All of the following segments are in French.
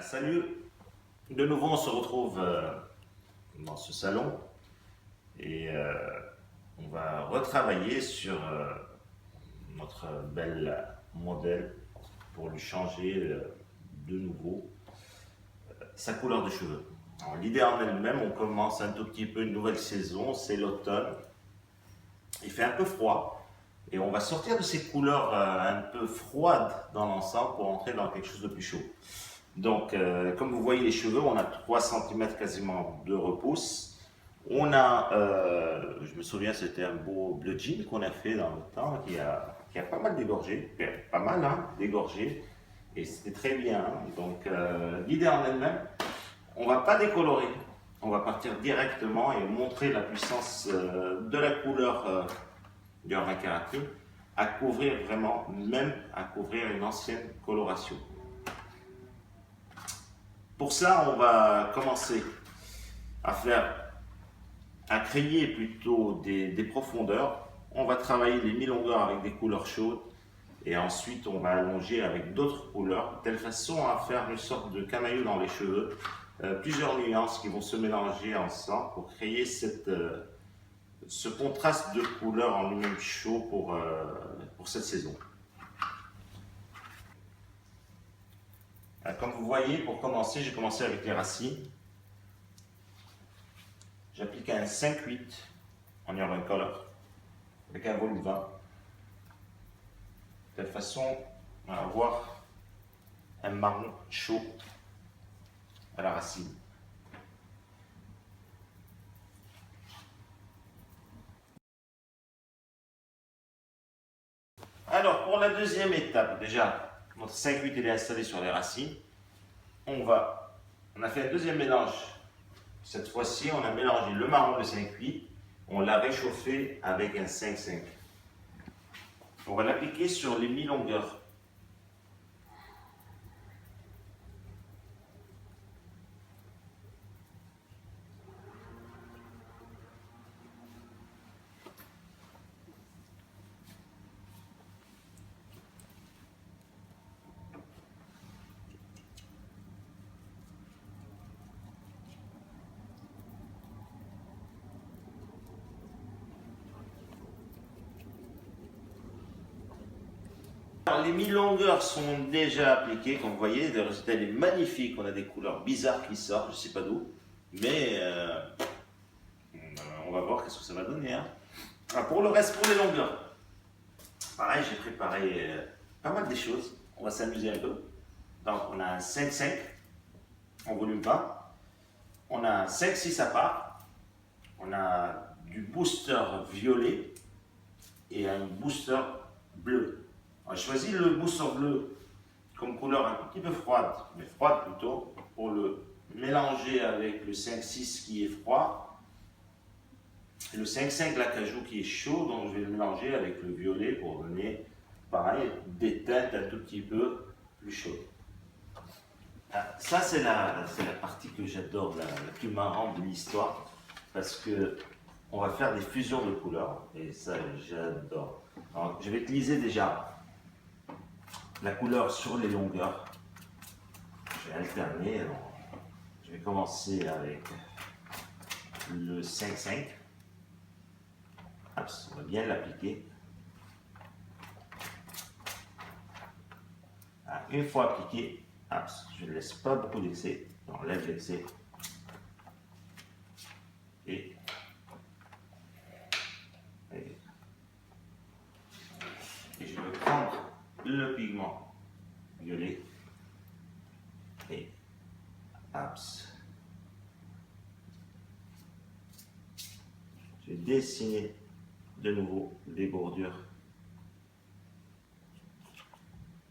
Salut, de nouveau on se retrouve dans ce salon et on va retravailler sur notre bel modèle pour lui changer de nouveau sa couleur de cheveux. L'idée en elle-même, on commence un tout petit peu une nouvelle saison, c'est l'automne, il fait un peu froid et on va sortir de ces couleurs un peu froides dans l'ensemble pour entrer dans quelque chose de plus chaud. Donc, comme vous voyez les cheveux, on a 3 cm quasiment de repousse. On a, je me souviens, c'était un beau bleu jean qu'on a fait dans le temps, qui a pas mal dégorgé, pas mal, hein, dégorgé, et c'était très bien. Hein. Donc, l'idée en elle-même, on va pas décolorer, on va partir directement et montrer la puissance de la couleur du 20 carats à couvrir vraiment, même à couvrir une ancienne coloration. Pour ça, on va commencer à créer plutôt des profondeurs. On va travailler les mi-longueurs avec des couleurs chaudes et ensuite on va allonger avec d'autres couleurs de telle façon à faire une sorte de camailleux dans les cheveux, plusieurs nuances qui vont se mélanger ensemble pour créer ce contraste de couleurs en lui-même chaud pour cette saison. Comme vous voyez, pour commencer, j'ai commencé avec les racines. J'applique un 5-8 en urban color avec un volume 20 de telle façon à avoir un marron chaud à la racine. Alors pour la deuxième étape, déjà notre 5-8 est installé sur les racines. On a fait un deuxième mélange. Cette fois-ci, on a mélangé le marron de 5-8, on l'a réchauffé avec un 5-5. On va l'appliquer sur les mi-longueurs. Alors, les mi-longueurs sont déjà appliquées, comme vous voyez, le résultat est magnifique. On a des couleurs bizarres qui sortent, je ne sais pas d'où, mais on va voir qu'est-ce que ça va donner. Hein. Alors, pour le reste, pour les longueurs, pareil, j'ai préparé pas mal de choses. On va s'amuser un peu. Donc, on a un 5-5 en volume 20. On a un 5-6 à part. On a du booster violet et un booster bleu. On a choisi le booster bleu comme couleur un petit peu froide, mais froide plutôt, pour le mélanger avec le 5-6 qui est froid. Et le 5-5 l'acajou qui est chaud, donc je vais le mélanger avec le violet pour donner, pareil, des teintes un tout petit peu plus chaudes. Ça, c'est la partie que j'adore, la plus marrante de l'histoire, parce que on va faire des fusions de couleurs, et ça, j'adore. Alors, je vais utiliser déjà la couleur sur les longueurs. Je vais alterner. Alors, je vais commencer avec le 5-5. On va bien l'appliquer. Une fois appliqué, je ne laisse pas beaucoup d'excès. On enlève l'excès. Et je vais prendre le pigment violet et je vais dessiner de nouveau des bordures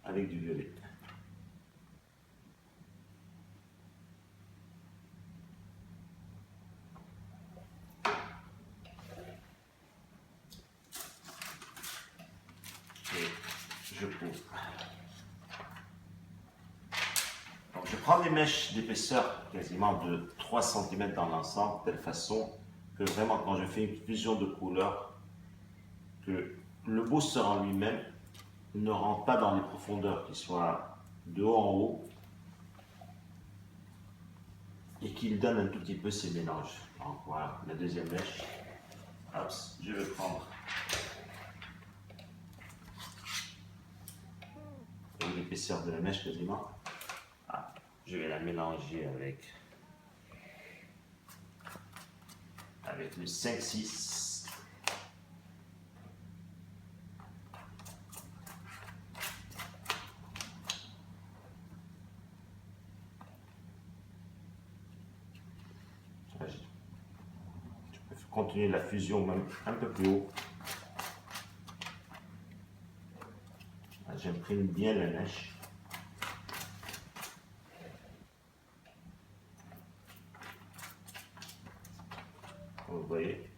avec du violet. Je couvre. Donc, je prends des mèches d'épaisseur quasiment de 3 cm dans l'ensemble, de telle façon que vraiment quand je fais une fusion de couleurs, que le booster en lui-même ne rentre pas dans les profondeurs, qu'il soit de haut en haut et qu'il donne un tout petit peu ces mélanges. Donc voilà, la deuxième mèche. Hop, je vais prendre l'épaisseur de la mèche quasiment. Ah, je vais la mélanger avec le 5-6. Je peux continuer la fusion même un peu plus haut. J'imprime bien la mèche. Vous voyez.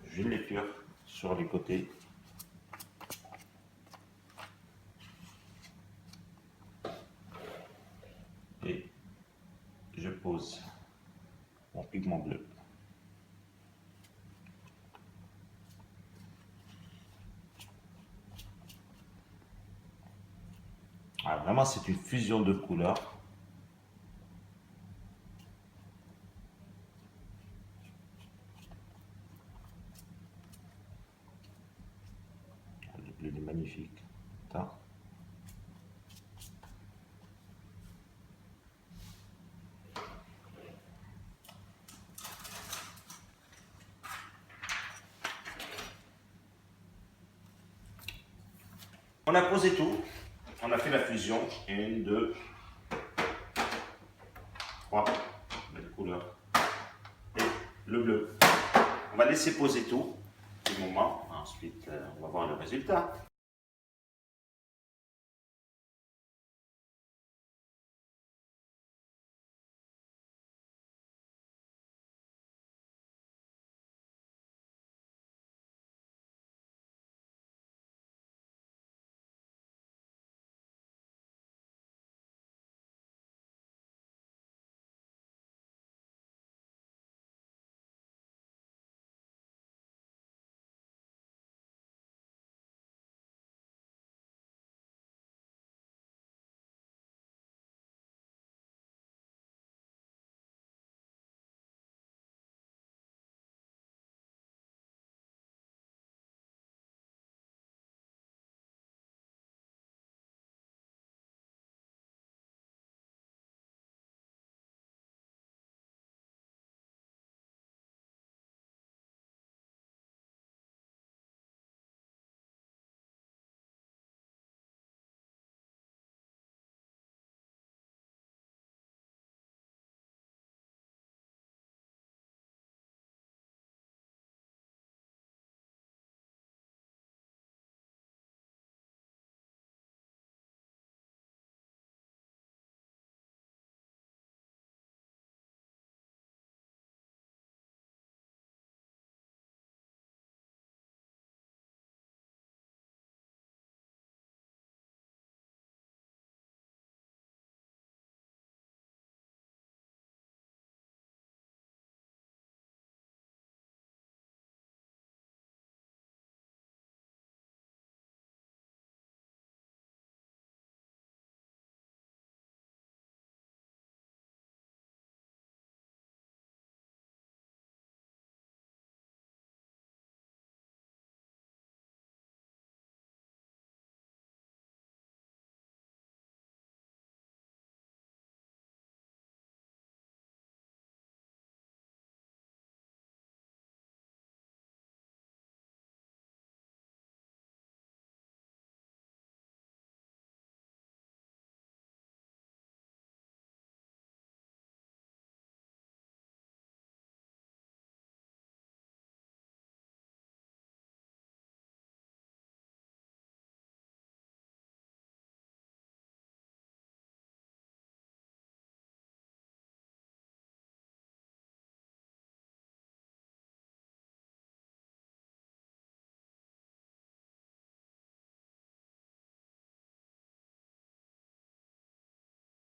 Je l'épure sur les côtés. Et je pose mon pigment bleu. Ah, vraiment, c'est une fusion de couleurs. Le bleu est magnifique. Attends. On a posé tout. On a fait la fusion. 1, 2, 3. Belle couleur. Et le bleu. On va laisser poser tout. Un petit moment. Ensuite, on va voir le résultat.